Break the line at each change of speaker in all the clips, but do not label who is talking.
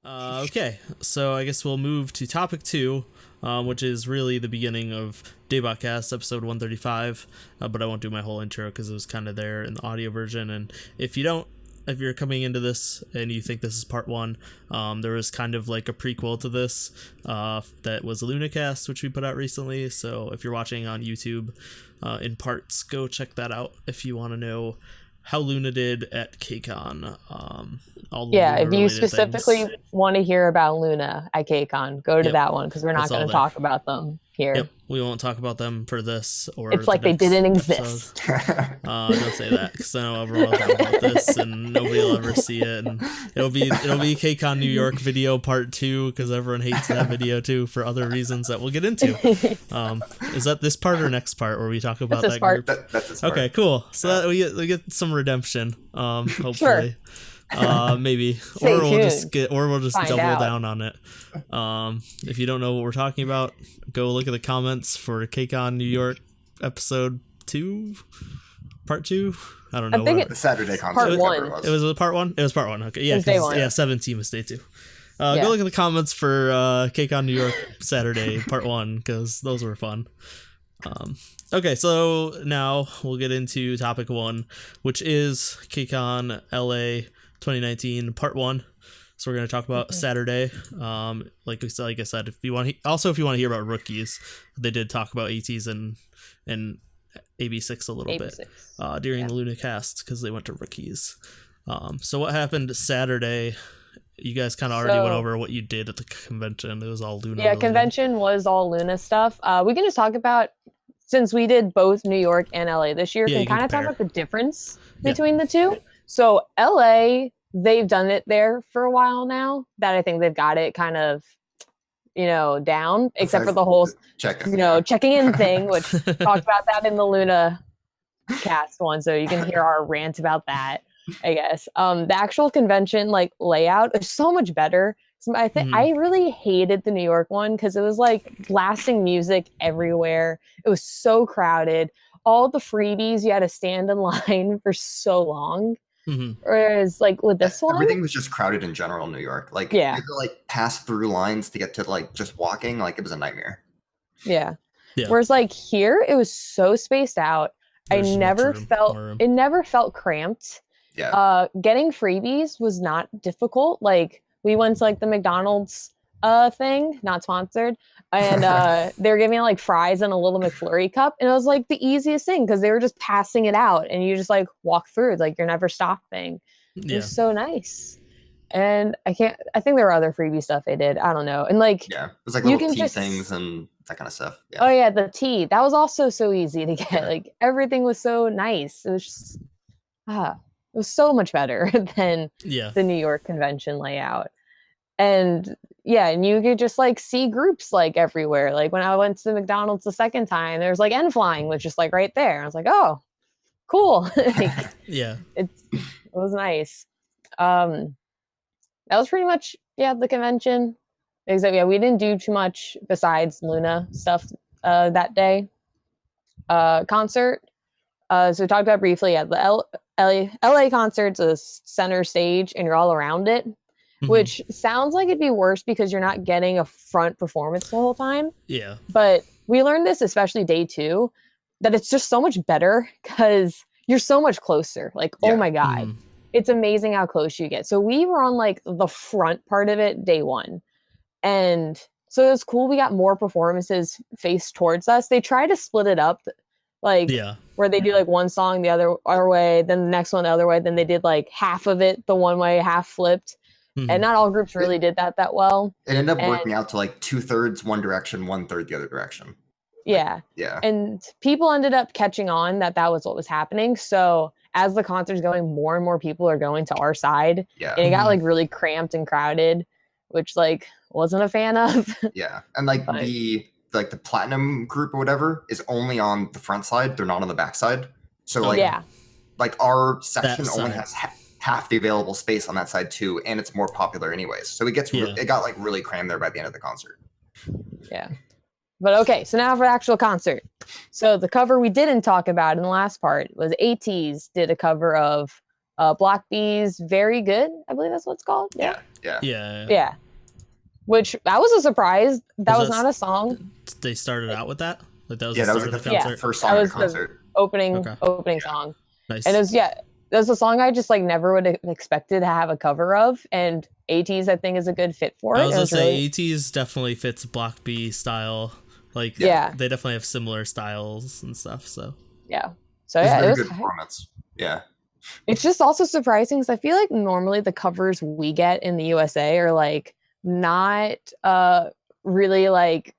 Okay, so I guess we'll move to topic 2, which is really the beginning of DaebakCast episode 135, but I won't do my whole intro because it was kind of there in the audio version. And if you're coming into this and you think this is part 1, there was kind of like a prequel to this that was LunaCast, which we put out recently. So if you're watching on YouTube in parts, go check that out if you want to know how Luna did at KCON. All the
If you specifically
things.
want to hear about Luna at KCON, go to
Yep,
that one because we're not
that's
going
all
to
there.
talk about them here.
Yep, we won't talk about them for this or
It's
the
like they
next
didn't
episode.
exist.
Don't say that because I know everyone will talk about this and nobody will ever see it, and it'll be KCON New York video part 2 because everyone hates that video too for other reasons that we'll get into. Is that this part or next part where we talk about
That's
that
part.
group?
That's this part.
Okay, cool. So that we get some redemption. Hopefully.
Sure.
Maybe,
Stay
or we'll
tuned.
just
Find
double
out.
down on it. If you don't know what we're talking about, go look at the comments for KCON New York episode 2, part 2. I don't know.
I think
The Saturday concert.
Part
whatever
one.
It
it
was.
was a part 1. It was part 1. Okay, yeah,
It was day
'cause-
one.
yeah, 17 was day 2.
Yeah.
Go look at the comments for KCON New York Saturday part 1 because those were fun. Okay, so now we'll get into topic 1, which is KCON LA 2019 part 1. So we're going to talk about Saturday. Like I said, if you want to hear about rookies, they did talk about ATEEZ and AB6 a little bit during the Luna cast because they went to rookies. So what happened Saturday? You guys kind of already went over what you did at the convention. It was all Luna.
Yeah, convention was all Luna stuff. We can just talk about, since we did both New York and LA this year,
Yeah,
can
you can
kind of talk
compare.
about the difference between the two. So LA, they've done it there for a while now, that I think they've got it kind of, down, except for the whole, checking in thing, which talked about that in the Luna cast one. So you can hear our rant about that, I guess. The actual convention layout is so much better. So I think I really hated the New York one because it was like blasting music everywhere. It was so crowded. All the freebies, you had to stand in line for so long. Whereas with this one,
everything was just crowded in general in New York. You had to pass through lines to get to just walking. It was a nightmare.
Yeah. Whereas here, it was so spaced out. It never felt cramped.
Yeah.
Getting freebies was not difficult. We went to the McDonald's thing, not sponsored, and they were giving me fries and a little McFlurry cup, and it was the easiest thing because they were just passing it out and you just walk through, you're never stopping. It was so nice. And I think there were other freebie stuff they did, I don't know. And
it was little tea things and that kind of stuff.
Oh yeah, the tea, that was also so easy to get. Everything was so nice. It was just it was so much better than the New York convention layout. And and you could just see groups everywhere. When I went to McDonald's the second time, there's N Flying was just right there. I was like, oh, cool. It was nice. That was pretty much the convention. Except we didn't do too much besides Luna stuff that day. Concert. So we talked about briefly. The LA concert's a center stage and you're all around it. Which sounds like it'd be worse because you're not getting a front performance the whole time.
Yeah.
But we learned this, especially day 2, that it's just so much better because you're so much closer. Oh my God. It's amazing how close you get. So we were on the front part of it day 1. And so it was cool. We got more performances faced towards us. They try to split it up where they do one song the other way, then the next one the other way. Then they did half of it the one way, half flipped. And not all groups really did that well.
It ended up working out to 2/3 one direction, 1/3 the other direction.
Yeah.
Yeah.
And people ended up catching on that was what was happening. So as the concert's going, more and more people are going to our side.
Yeah.
And it got really cramped and crowded, which wasn't a fan of.
Yeah. And the platinum group or whatever is only on the front side. They're not on the back side. So our section only has half the available space on that side too, and it's more popular anyways. So it got really crammed there by the end of the concert.
Yeah. But okay, so now for the actual concert. So the cover we didn't talk about in the last part was ATEEZ did a cover of Block B's Very Good, I believe that's what it's called.
Yeah.
Which that was a surprise. That was not a song.
They started out with that? Like that was
that was like the first song of the concert.
Opening song.
Nice.
And it was that was a song I just like never would have expected to have a cover of, and ATEEZ I think is a good fit for it.
I was gonna say ATEEZ definitely fits Block B style. Like they definitely have similar styles and stuff. So
it was
a good performance. Yeah.
It's just also surprising because I feel like normally the covers we get in the USA are like not really like,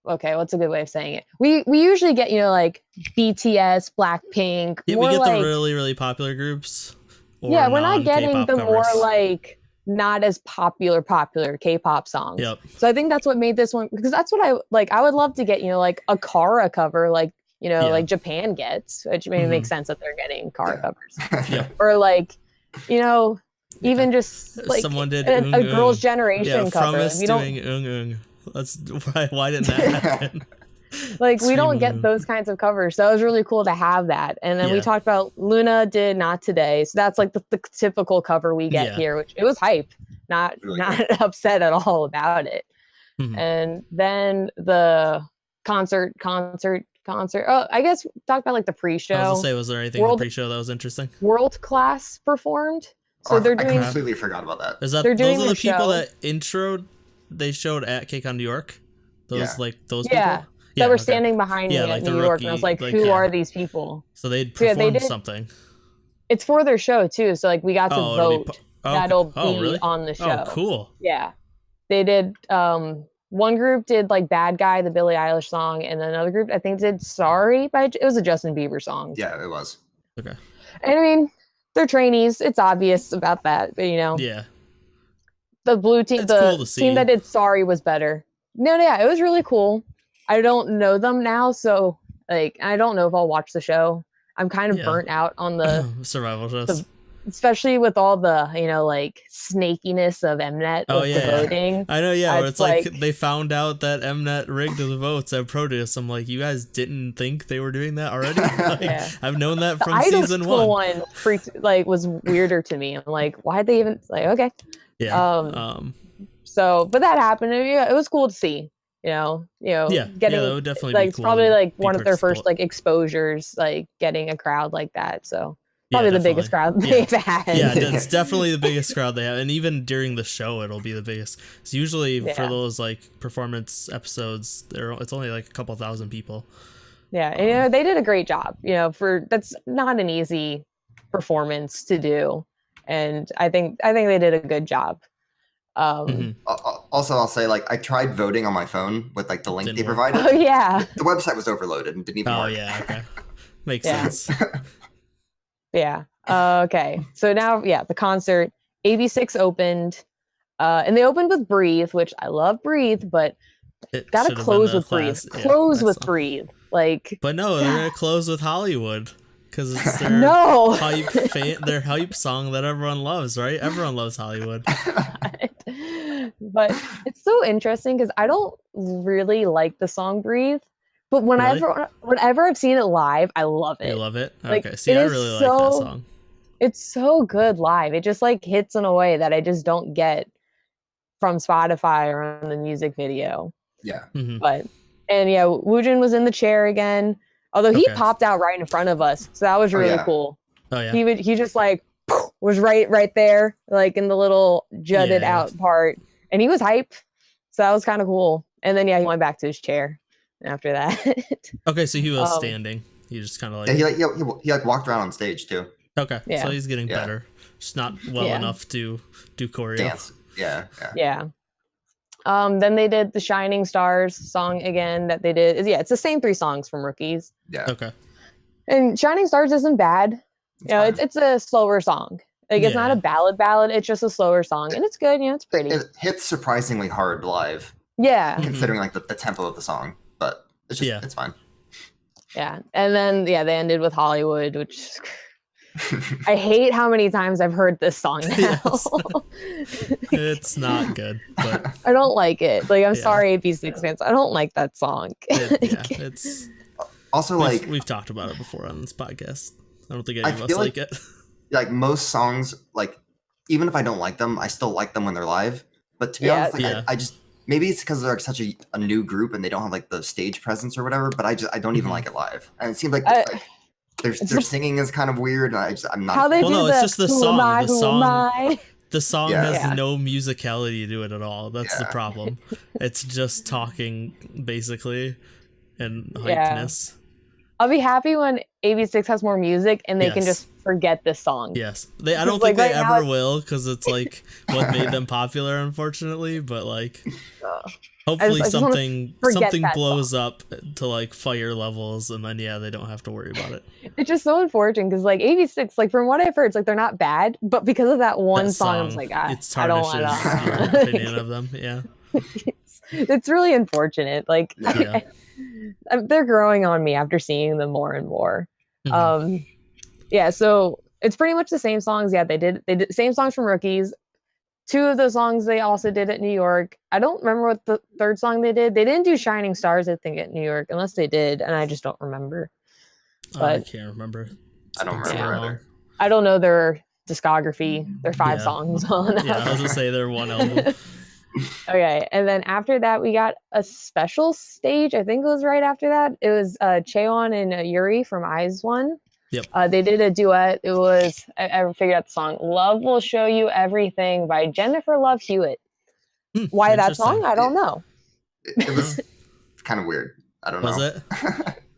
okay, what's a good way of saying it? We usually get, like BTS, Blackpink.
Yeah, we get the really, really popular groups.
Yeah, we're not getting the covers. More like not as popular K-pop songs.
Yep.
So I think that's what made this one, because that's what I like. I would love to get, like a Kara cover, like, like Japan gets, which maybe makes sense that they're getting Kara covers.
Yeah.
Or like, even just like
someone did
a Girls' Generation cover.
Promise doing Ung. That's why didn't that happen?
Like we don't get those kinds of covers, so it was really cool to have that. And then we talked about Luna did Not Today, so that's like the typical cover we get here, which it was hype, not upset at all about it. And then the concert. Oh, I guess talk about like the pre-show.
I was gonna say, was there anything in the pre-show that was interesting?
World Class performed, so they're doing.
I completely forgot about that.
Is that those are the people that introed? They showed at KCON New York. Those people.
That were standing behind me
like
at New York, and I was like, who are these people?
So they'd performed something.
It's for their show too, so like we got to vote. That'll be
really?
On the show.
Oh, cool.
Yeah, they did. One group did like Bad Guy, the Billie Eilish song, and then another group I think did Sorry it was a Justin Bieber song.
Yeah, it was.
Okay.
And I mean, they're trainees. It's obvious about that, but
Yeah.
The blue team, team that did Sorry was better. No, it was really cool. I don't know them now, so like I don't know if I'll watch the show. I'm kind of burnt out on the
survival shows.
Especially with all the, like snakiness of Mnet with the voting.
I know, where it's like they found out that Mnet rigged the votes at Proteus. I'm like, you guys didn't think they were doing that already? I've known that from season one.
Was weirder to me. I'm like, why'd they even okay.
Yeah.
So, but that happened. It was cool to see. Getting
that would definitely be cool.
It's probably like one of their first like exposures, like getting a crowd like that. So probably the biggest crowd they've had.
Yeah, it's definitely the biggest crowd they have, and even during the show, it'll be the biggest. So usually for those like performance episodes, it's only like a couple thousand people.
Yeah, and they did a great job. That's not an easy performance to do, and I think they did a good job.
Also, I'll say, like, I tried voting on my phone with like the link they provided.
Oh yeah,
the website was overloaded and didn't even work.
Oh yeah, okay, makes sense.
Yeah. Okay. So now, the concert, AB6IX opened, and they opened with Breathe, which I love Breathe, but gotta close with Breathe. Close with Breathe. Like,
but no, they're gonna close with Hollywood. Because it's their their hype song that everyone loves, right? Everyone loves Hollywood.
But it's so interesting because I don't really like the song Breathe. But whenever I've seen it live, I love it.
You love it?
Like,
okay. See, I really like that song.
It's so good live. It just like hits in a way that I just don't get from Spotify or on the music video.
Yeah.
Mm-hmm.
But Woojin was in the chair again. Although he popped out right in front of us, so that was really cool.
Oh yeah.
He just like was right there, like in the little jutted out part, and he was hype. So that was kind of cool. And then he went back to his chair after that.
Okay, so he was standing. He just kind of like
he like walked around on stage too.
Okay, so he's getting better. Just not well enough to do choreo.
Dance.
Yeah. Then they did the Shining Stars song again that they did. It's the same 3 songs from Rookies.
Yeah.
Okay.
And Shining Stars isn't bad. It's a slower song. Like it's not a ballad. It's just a slower song, and it's good. It's pretty.
It hits surprisingly hard live.
Yeah.
Considering like the tempo of the song, but it's just it's fine.
Yeah, and then they ended with Hollywood, which I hate how many times I've heard this song now.
It's not good, but
I don't like it. Like I'm sorry, AB6IX fans, I don't like that song.
It's also like
we've talked about it before on this podcast. I don't think any of us like it.
like most songs, like even if I don't like them, I still like them when they're live. But to be honest, like, I just maybe it's because they're like such a new group and they don't have like the stage presence or whatever. But I don't even like it live, and it seems like their singing is kind of weird, and I'm not.
It's just the song. The song has no musicality to it at all. That's the problem. It's just talking basically and hypeness.
I'll be happy when AB6IX has more music and they can just forget this song.
Yes. I don't think they ever will, because it's like what made them popular, unfortunately. But like, hopefully something blows up to like fire levels, and then they don't have to worry about it. It's
just so unfortunate because like AB6IX, like from what I've heard, it's like they're not bad, but because of that one song, I was like, I don't want
your opinion of them. Yeah.
It's really unfortunate. Like they're growing on me after seeing them more and more. So it's pretty much the same songs. They did same songs from Rookies. 2 of the songs they also did at New York. I don't remember what the 3rd song they did. They didn't do Shining Stars, I think, at New York, unless they did, and I just don't remember. But
I can't remember.
I don't remember either.
I don't know their discography. There are 5 songs on.
Yeah, I was gonna say they're one album.
Okay, and then after that we got a special stage. I think it was right after that. It was Chaewon and Yuri from IZ*ONE.
Yep.
They did a duet. It was I figured out the song "Love Will Show You Everything" by Jennifer Love Hewitt. Why that song? I don't know.
It was kind of weird. I don't know.
Was it?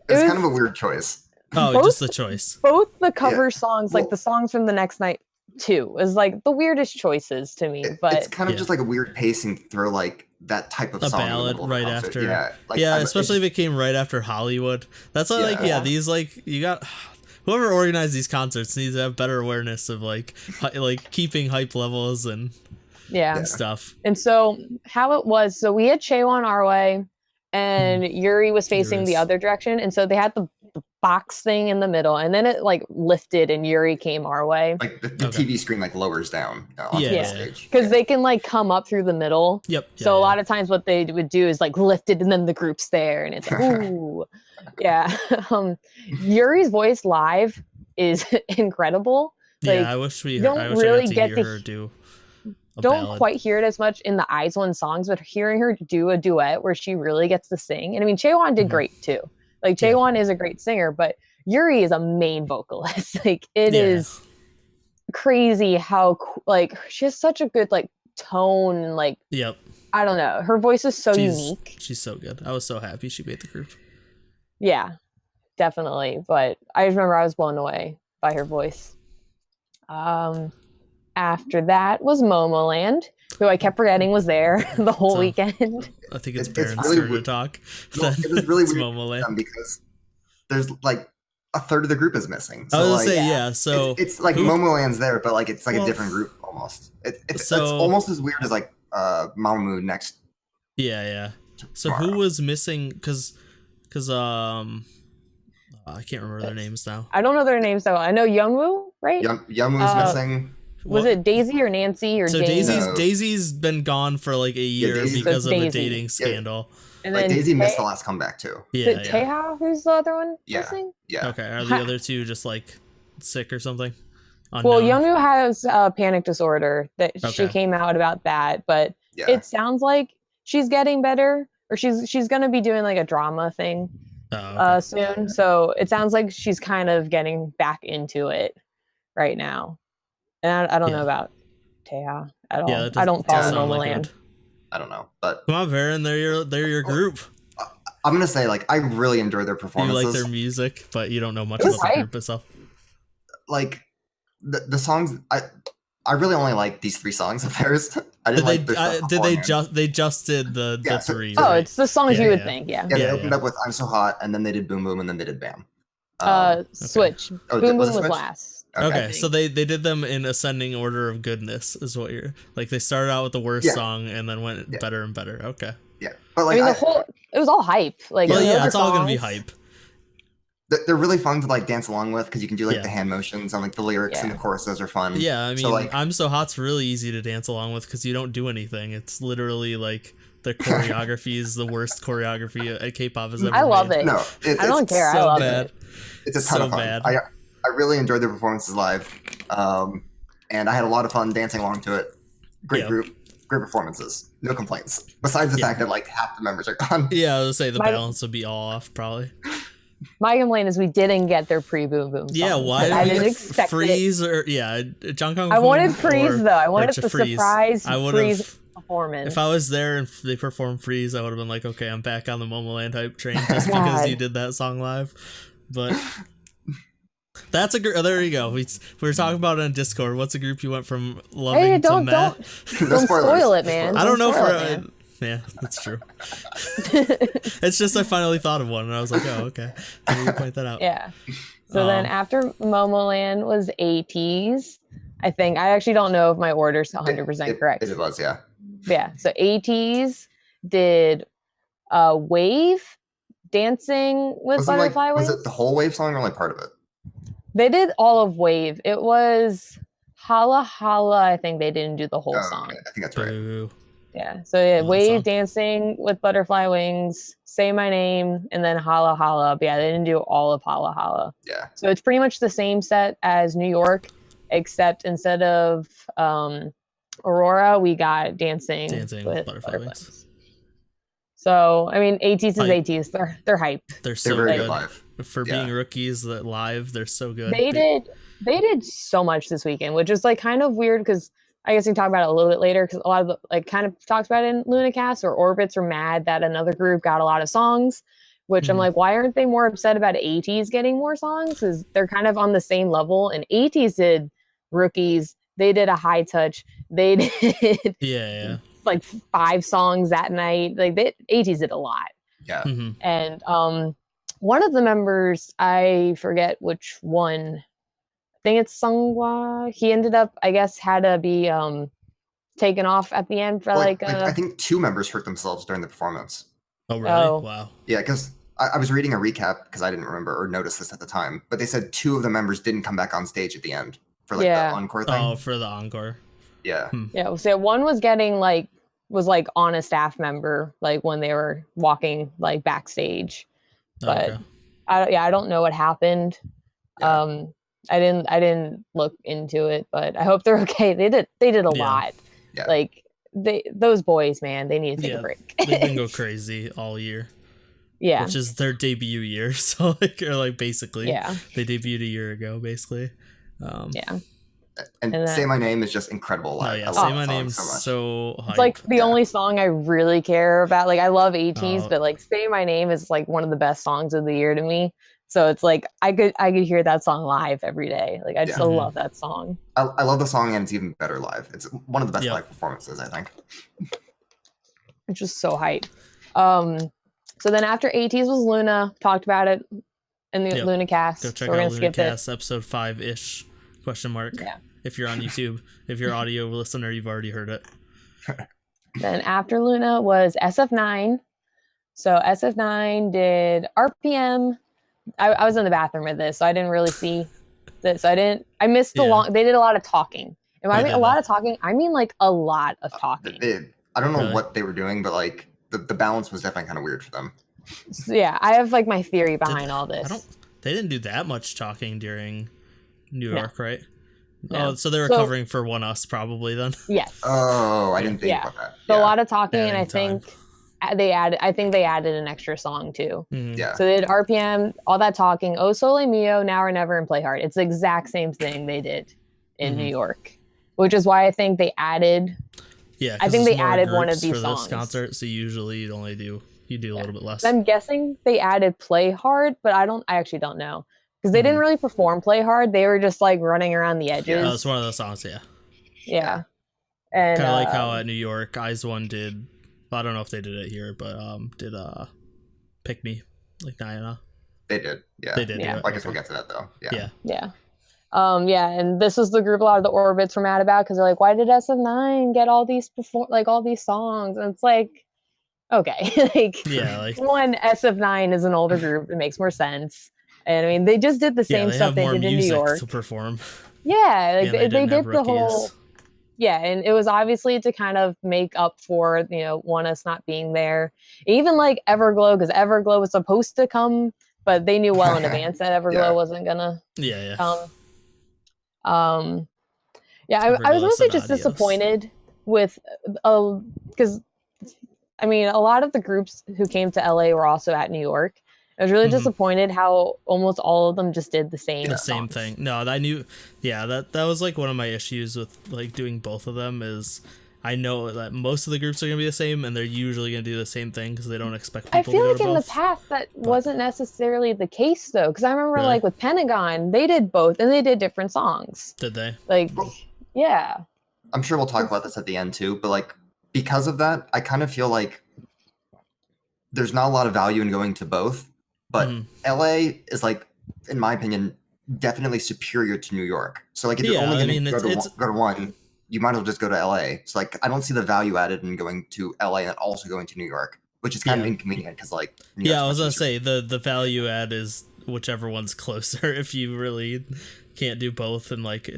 It was kind of a weird choice.
Oh, just the choice.
Both the cover songs, like the songs from the next night too, is like the weirdest choices to me. But
it's kind of just like a weird pacing through like that type of song.
A ballad right after. Especially if it came right after Hollywood. That's why these you got. Whoever organized these concerts needs to have better awareness of like keeping hype levels and stuff.
And so how it was, so we had Chaewon our way, and Yuri was facing the other direction, and so they had the box thing in the middle, and then it like lifted, and Yuri came our way.
Like the TV screen like lowers down onto the stage
because they can like come up through the middle.
Yep.
So a lot of times what they would do is like lift it, and then the group's there, and it's like ooh. Yuri's voice live is incredible. Like,
I wish I got to hear her do a ballad.
Quite hear it as much in the IZ*ONE songs, but hearing her do a duet where she really gets to sing. And I mean, Chaewon did great too. Like Chaewon is a great singer, but Yuri is a main vocalist. Like it is crazy how like she has such a good like tone and like I don't know. Her voice is so unique.
She's so good. I was so happy she made the group.
Yeah, definitely. But I remember I was blown away by her voice. After that was Momoland, who I kept forgetting was there the whole weekend.
I think it's Baron's turn to talk.
No, it was really weird Momoland because there's like a third of the group is missing. So
I was gonna say, so
it's like Momoland's there, but like it's like a different group almost. It's almost as weird as like Mamamoo next.
Yeah. So who was missing? Because I can't remember their names now.
I don't know their names though. I know Youngwoo, right?
Youngwoo's missing.
Was it Daisy or Nancy or Jane?
Daisy's been gone for like a year because of a dating scandal.
And then Daisy missed the last comeback too.
Is it Taeha who's the other one missing?
Yeah.
Okay. Are the other two just like sick or something? Unknown?
Well, Youngwoo has panic disorder. She came out about that, but it sounds like she's getting better, or she's gonna be doing like a drama thing soon. So it sounds like she's kind of getting back into it right now. And I don't know about Taeha at all. I don't follow Momoland.
I don't know, but
come on, Baron, they're your group.
I'm gonna say like I really enjoy their performances.
You like their music, but you don't know much about the group itself.
Like the songs, I really only like these 3 songs of theirs. I didn't
they just did the 3?
Oh, right? It's the songs you would think. Yeah,
they opened up with "I'm So Hot," and then they did "Boom Boom," and then they did "Bam."
Switch. Boom Boom was last.
Okay, so they did them in ascending order of goodness, is what you're like. They started out with the worst song and then went better and better. Okay.
Yeah, but like
it was all hype. Like,
it's all gonna be hype.
They're really fun to like dance along with because you can do like the hand motions and like the lyrics and the choruses are fun.
Yeah, I mean, "I'm So Hot's" really easy to dance along with because you don't do anything. It's literally like the choreography is the worst choreography K-pop has ever made.
I love it.
No,
I don't care. I love it.
It's a ton of fun. I I really enjoyed their performances live, and I had a lot of fun dancing along to it. Great group, great performances. No complaints. Besides the fact that like half the members are gone.
Yeah, I would say the balance would be all off probably.
My complaint is we didn't get their pre-Boom Boom song.
Yeah, why
I didn't expect
Freeze or Jungkook.
I wanted Freeze though. I wanted the surprise Freeze performance.
If I was there and they performed Freeze, I would have been like, okay, I'm back on the Momoland hype train just because you did that song live. But that's a group. There you go. We were talking about it on Discord. What's a group you went from loving to Matt?
Don't spoil it, man.
I don't know if yeah, that's true. It's just I finally thought of one and I was like, oh, okay. Maybe you point that out.
Yeah. So then after Momoland was ATEEZ. I think. I actually don't know if my order's 100% correct.
It was, yeah.
Yeah. So ATEEZ did Wave, Dancing with Butterfly Wings.
Was it the whole Wave song or only part of it?
They did all of Wave. It was Hala Hala. I think they didn't do the whole song.
Okay. I think that's right.
Ooh.
Yeah. So Wave, Dancing with Butterfly Wings, Say My Name, and then Hala Hala. But yeah, they didn't do all of Hala Hala.
Yeah.
So it's pretty much the same set as New York, except instead of Aurora, we got Dancing with Butterfly Wings. So I mean, ATEEZ is ATEEZ. They're hype.
They're so
very
good
live.
For being rookies. That live, they're so good.
They did so much this weekend, which is like kind of weird because I guess we can talk about it a little bit later because a lot of the, like kind of talks about it in LunaCast or Orbits are mad that another group got a lot of songs, which I'm like, why aren't they more upset about ATEEZ getting more songs? Because they're kind of on the same level. And ATEEZ did Rookies. They did a High Touch. They did like 5 songs that night. Like ATEEZ did a lot.
Yeah.
And one of the members, I forget which one. I think it's Sunghwa. He ended up, I guess, had to be taken off at the end for like
I think 2 members hurt themselves during the performance.
Oh really? Oh. Wow.
Yeah, because I was reading a recap because I didn't remember or notice this at the time, but they said 2 of the members didn't come back on stage at the end for like the encore thing.
Oh, for the encore.
Yeah.
Yeah. So one was getting was on a staff member like when they were walking like backstage, but I don't know what happened. Yeah. I didn't look into it, but I hope they're okay. They did a lot.
Yeah.
Like those boys, man, they need to take a break.
They've been go crazy all year.
Yeah.
Which is their debut year. So basically.
Yeah.
They debuted a year ago, basically.
Yeah.
And Say My Name is just incredible live.
Oh, yeah. Say My Name so hype.
It's like the only song I really care about. Like I love ATEEZ, but like Say My Name is like one of the best songs of the year to me. So it's like I could hear that song live every day. Like I just love that song.
I love the song and it's even better live. It's one of the best live performances, I think.
It's just so hype. So then after ATEEZ was Luna, talked about it in the LunaCast.
Go check out LunaCast episode 5-ish ? Yeah. If you're on YouTube. If you're audio listener, you've already heard it.
Then after Luna was SF9. So SF9 did RPM. I was in the bathroom with this, so I didn't really see this. I missed the long. They did a lot of talking. And when I mean a lot of talking, I mean like a lot of talking.
I don't know what they were doing, but like the balance was definitely kind of weird for them.
So, yeah, I have like my theory behind all this.
They didn't do that much talking during New York, right?
No.
Oh, so they were covering for One Us probably then.
Yes.
Oh, I didn't think about that.
So a lot of talking, and I think they added an extra song too.
Yeah.
So they did RPM, all that talking, Oh Sole Mio, Now or Never, and Play Hard. It's the exact same thing they did in New York, which is why I think they added.
Yeah,
I think they added one of these
for
songs.
This concert, so usually you do a little bit less.
I'm guessing they added Play Hard, but I actually don't know because they didn't really perform Play Hard. They were just like running around the edges.
Yeah, it's one of those songs.
Yeah. And
kind of like how at New York, EST did. Well, I don't know if they did it here, but did Pick Me, like Diana.
They did, yeah.
They did,
yeah. Well, I guess we'll get to that though. Yeah.
Yeah. And this was the group a lot of the Orbits were mad about because they're like, why did SF9 get all these all these songs? And it's like, okay, one, SF9 is an older group, it makes more sense. And I mean, they just did the same stuff they did in New York
to perform.
Yeah, like they did the whole. Yeah, and it was obviously to kind of make up for, One Us not being there. Even like Everglow, because Everglow was supposed to come but they knew well in advance that Everglow wasn't gonna come. I was mostly just disappointed with because I mean, a lot of the groups who came to LA were also at New York. I was really disappointed how almost all of them just did the same
thing. No, I knew. Yeah, that was like one of my issues with like doing both of them is I know that most of the groups are gonna be the same, and they're usually gonna do the same thing because they don't expect people.
I feel like in the past that wasn't necessarily the case though, because I remember like with Pentagon, they did both and they did different songs.
Did they?
Like, yeah.
I'm sure we'll talk about this at the end too, but like because of that, I kind of feel like there's not a lot of value in going to both. But LA is like, in my opinion, definitely superior to New York. So like if you're only going to go to one, you might as well just go to LA. So like I don't see the value added in going to LA and also going to New York, which is kind of inconvenient because like
I was gonna say the value add is whichever one's closer if you really can't do both and like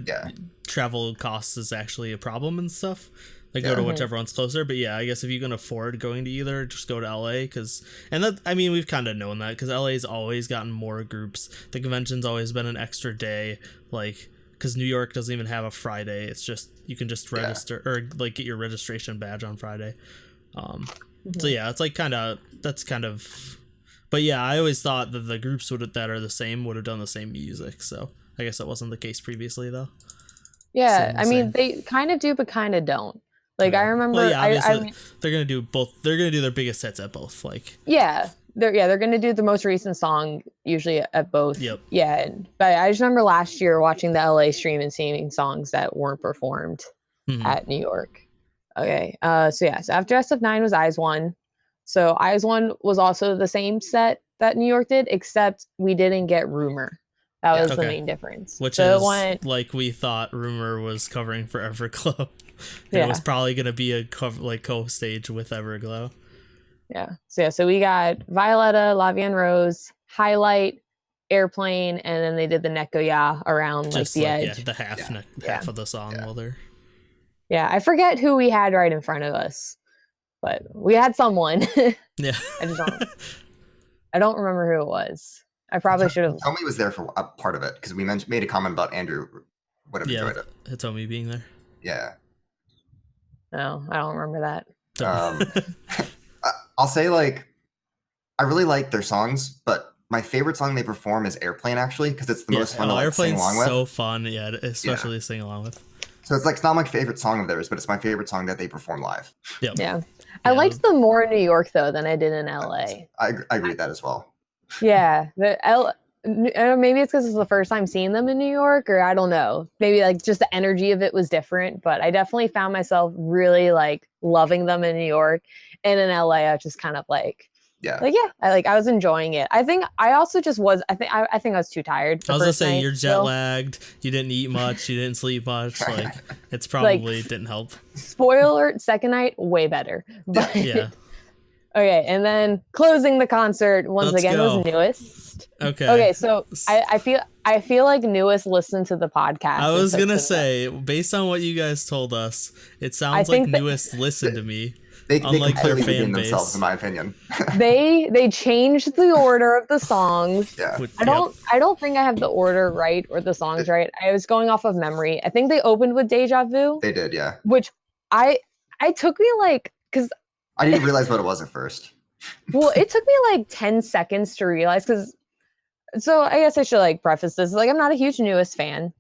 travel costs is actually a problem and stuff. Like go to whichever one's closer, but I guess if you can afford going to either, just go to LA we've kind of known that because LA's always gotten more groups. The convention's always been an extra day, like because New York doesn't even have a Friday. It's just you can just register or like get your registration badge on Friday. So it's like that's kind of, but I always thought that the groups that are the same would have done the same music. So I guess that wasn't the case previously though.
Yeah, I mean they kind of do, but kind of don't. Like I remember,
they're gonna do both. They're gonna do their biggest hits at both. Like
they're gonna do the most recent song usually at both.
Yep.
Yeah, but I just remember last year watching the LA stream and seeing songs that weren't performed at New York. Okay, so after SF9 was ATEEZ. So ATEEZ was also the same set that New York did, except we didn't get Rumor. That was the main difference.
Which is like we thought Rumor was covering for Everglow. It was probably going to be a co-stage with Everglow.
Yeah. So we got Violetta, La Vie en Rose, Highlight, Airplane, and then they did the Neko Ya around just the edge.
Yeah, the half of the song while they're...
Yeah, I forget who we had right in front of us, but we had someone.
Yeah.
I don't remember who it was. I probably should have...
Hitomi was there for a part of it because we made a comment about Andrew would have enjoyed it.
Hitomi being there.
Yeah.
No, I don't remember that.
I'll say like I really like their songs, but my favorite song they perform is Airplane actually because it's the most fun to sing along with.
So fun, especially to sing along with.
So it's like it's not my favorite song of theirs, but it's my favorite song that they perform live.
Yep.
Yeah. I liked them more in New York though than I did in LA.
I agree with that as well.
Yeah, maybe it's because it's the first time seeing them in New York, or I don't know. Maybe like just the energy of it was different, but I definitely found myself really like loving them in New York, and in LA, I was just kind of I was enjoying it. I think I also just was. I think I was too tired.
I was gonna say you're jet lagged. You didn't eat much. You didn't sleep much. Like it's probably didn't help.
Spoiler alert: second night way better. But,
yeah.
Okay, and then closing the concert once again was Newest. Okay, so I feel like Newest listened to the podcast.
I was gonna say, based on what you guys told us, it sounds like Newest listened to me.
They completely redeemed themselves, in my opinion.
they changed the order of the songs.
Yeah.
I don't think I have the order right or the songs right. I was going off of memory. I think they opened with Deja Vu.
They did, yeah.
Which I took me because
I didn't realize what it was at first.
Well, it took me like 10 seconds to realize so I guess I should preface this. I'm not a huge Newest fan.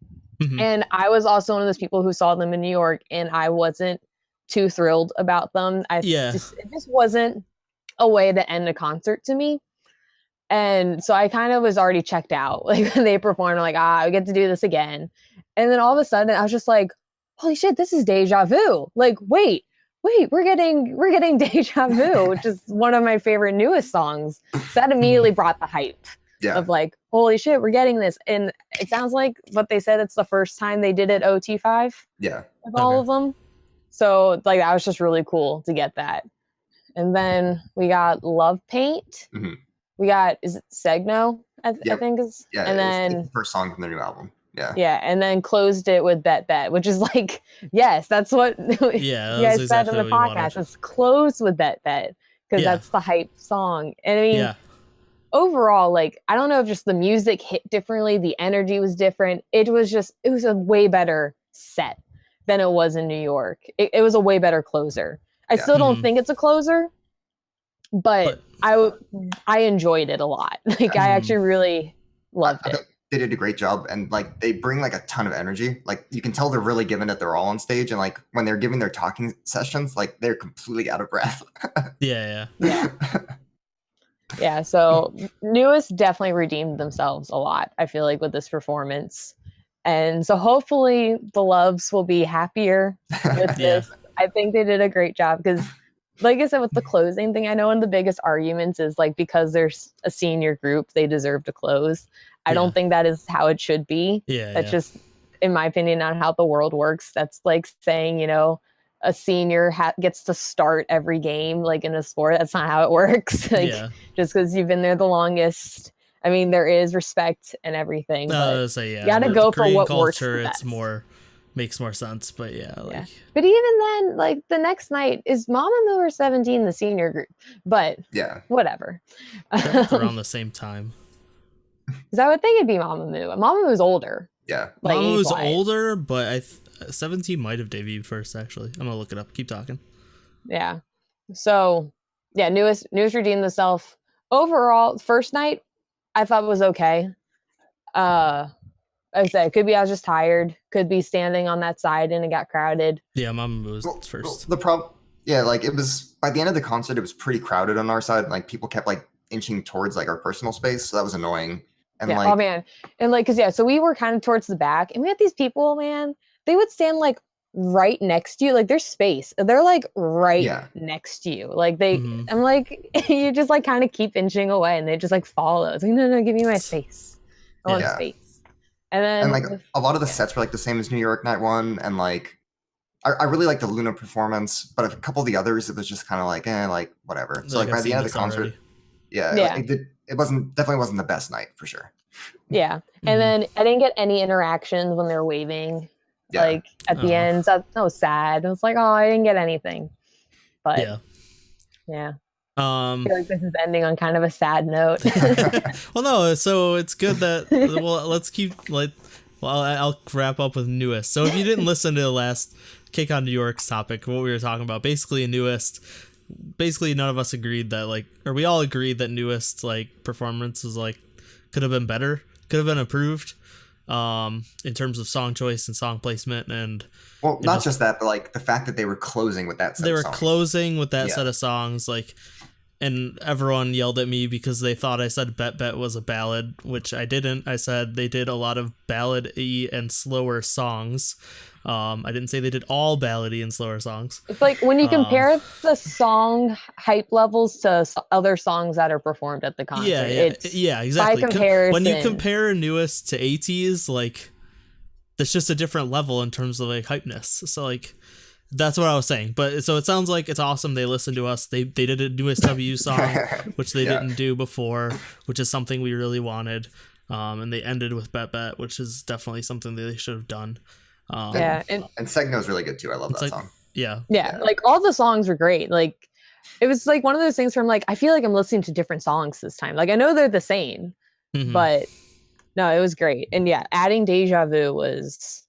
Mm-hmm. And I was also one of those people who saw them in New York and I wasn't too thrilled about them. It just wasn't a way to end a concert to me. And so I kind of was already checked out. When they performed, I'm like, we get to do this again. And then all of a sudden I was just like, holy shit, this is Deja Vu. Wait, we're getting Deja Vu, which is one of my favorite Newest songs. So that immediately brought the hype of holy shit, we're getting this. And it sounds like what they said, it's the first time they did it OT5.
Yeah.
With all of them. So that was just really cool to get that. And then we got Love Paint. Mm-hmm. We got, is it Segno? I think is.
Yeah. And then it's the first song from their new album. Yeah.
Yeah, and then closed it with Bet Bet, which is yes, that's what you guys said in the podcast. It's closed with Bet Bet because that's the hype song. And I mean, overall, like, I don't know if just the music hit differently, the energy was different. It was a way better set than it was in New York. It was a way better closer. I still don't think it's a closer, but I enjoyed it a lot. Like, I actually really loved it.
They did a great job, and like they bring like a ton of energy. Like you can tell they're really giving it their all on stage, and like when they're giving their talking sessions, like they're completely out of breath.
Yeah.
Yeah, so Newest definitely redeemed themselves a lot, I feel like, with this performance. And so hopefully the Loves will be happier with this. I think they did a great job because, like I said, with the closing thing, I know one of the biggest arguments is like, because there's a senior group, they deserve to close. I don't think that is how it should be. That's just, in my opinion, not how the world works. That's like saying, you know, a senior gets to start every game, like in a sport. That's not how it works. Like, just because you've been there the longest. I mean, there is respect and everything. But you gotta go for what works.
It's makes more sense. But
But even then, like the next night is Mamamoo or 17 the senior group. But whatever.
Around the same time.
Because I would think it'd be Mamamoo. Mamamoo's older.
Yeah,
like,
Mamamoo's older, but 17 might have debuted first. Actually, I'm gonna look it up. Keep talking.
Yeah. So newest redeemed themselves. Overall, first night I thought was okay. Like I said, it could be I was just tired. Could be standing on that side and it got crowded.
Yeah, Mamamoo was first.
The problem, like it was by the end of the concert, it was pretty crowded on our side. Like people kept like inching towards like our personal space, so that was annoying. And
oh man, and like, so we were kind of towards the back, and we had these people, man. They would stand like right next to you, like there's space. They're like right next to you, like they. I'm like, you just like kind of keep inching away, and they just like follow. It's like, no, give me my space. I want space. And
like a lot of the sets were like the same as New York Night 1, and like I really liked the Luna performance, but a couple of the others, it was just kind of like, like whatever. So like by the end of the concert, it definitely wasn't the best night for sure.
Yeah, and then I didn't get any interactions when they were waving. Like at the end, so that was sad. I was like, oh, I didn't get anything. But I feel like this is ending on kind of a sad note.
Well, no, so it's good that let's keep I'll wrap up with Newest. So if you didn't listen to the last KCON New York's topic, what we were talking about, basically Newest, none of us agreed that we all agreed that Newest performance was could have been better, could have been improved in terms of song choice and song placement, and
not just that, but the fact that they were closing with that set of songs.
Closing with that set of songs, and everyone yelled at me because they thought I said Bet Bet was a ballad, which I didn't. I said they did a lot of ballad-y and slower songs. I didn't say they did all ballady and slower songs.
It's like when you compare the song hype levels to other songs that are performed at the concert.
Yeah, exactly.
By comparison,
when you compare Newest to ATEEZ, there's just a different level in terms of hypeness. So that's what I was saying. But so it sounds like it's awesome. They listened to us. They did a Newest W song, which they didn't do before, which is something we really wanted. And they ended with Bet Bet, which is definitely something that they should have done.
And Segno's really good too. I love that song.
Yeah, all the songs were great. It was one of those things where I'm I feel like I'm listening to different songs this time. I know they're the same, but no, it was great. And adding Deja Vu was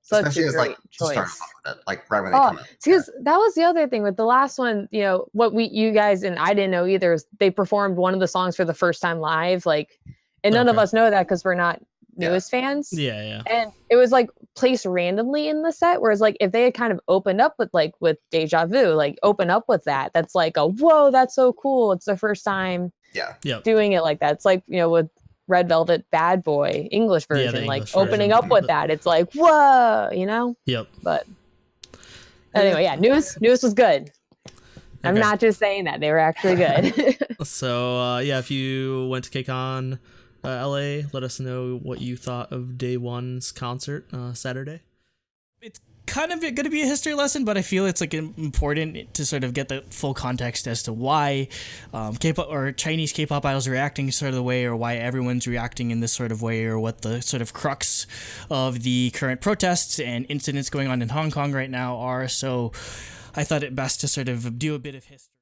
such a great choice.
Start off with it, right when they come out.
Because that was the other thing with the last one. What you guys and I didn't know either is they performed one of the songs for the first time live. And none of us know that because we're not Newest fans.
Yeah.
And it was placed randomly in the set, whereas if they had kind of opened up with Deja Vu, open up with that, that's whoa, that's so cool. It's the first time doing it like that. It's with Red Velvet Bad Boy English version, opening up with that, it's whoa,
Yep.
But anyway, Newest was good. I'm not just saying that, they were actually good.
So if you went to KCON LA, let us know what you thought of day one's concert Saturday.
It's kind of going to be a history lesson, but I feel it's important to sort of get the full context as to why K-pop or Chinese K-pop idols are reacting sort of the way, or why everyone's reacting in this sort of way, or what the sort of crux of the current protests and incidents going on in Hong Kong right now are. So I thought it best to sort of do a bit of history.